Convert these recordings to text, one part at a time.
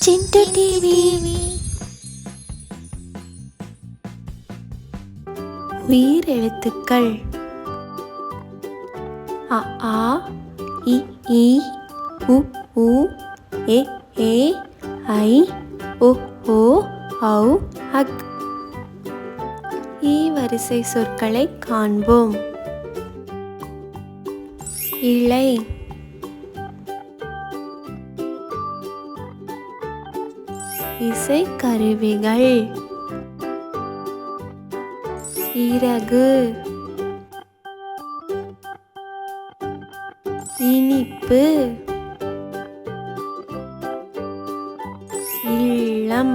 சிண்டு TV. உயிரெழுத்துக்கள் அ ஆ இ ஈ உ ஊ ஏ ஏ ஐ ஓ ஓ ஔ அக். வரிசை சொற்களை காண்போம். இலை, இசைக்கருவிகள், இறகு, இனிப்பு, இல்லம்,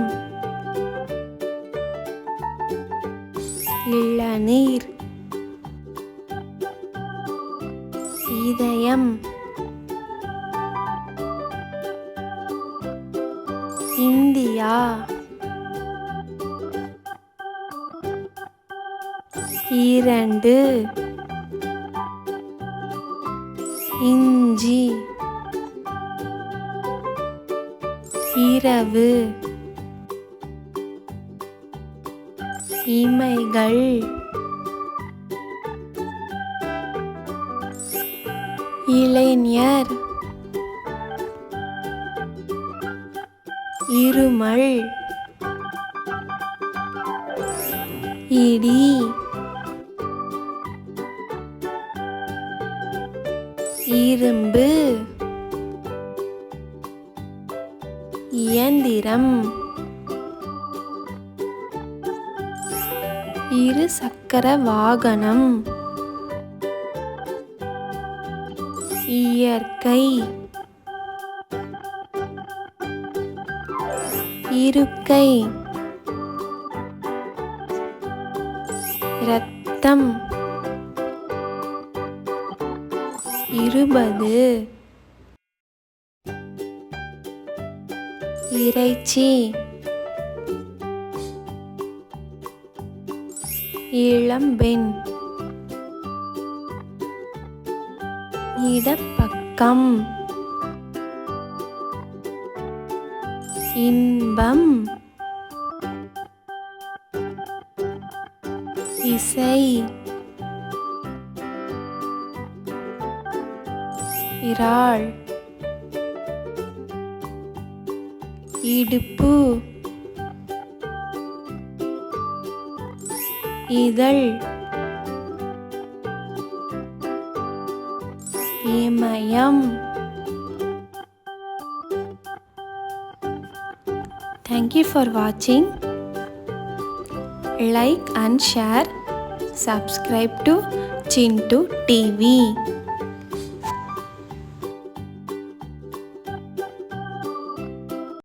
இளநீர், இதயம், இந்தியா, இரண்டு, இஞ்சி, இரவு, இமைகள், இளைஞர், இருமல், இடி, இரும்பு, இயந்திரம், இரு சக்கர வாகனம், இயற்கை, இருக்கை, இரத்தம், இருபது, இறைச்சி, இளம்பெண், இடப்பக்கம், இன்பம், இசை, இறால், இடுப்பு, இதழ், இமயம். Thank you for watching. Like and share. Subscribe to Chintu TV.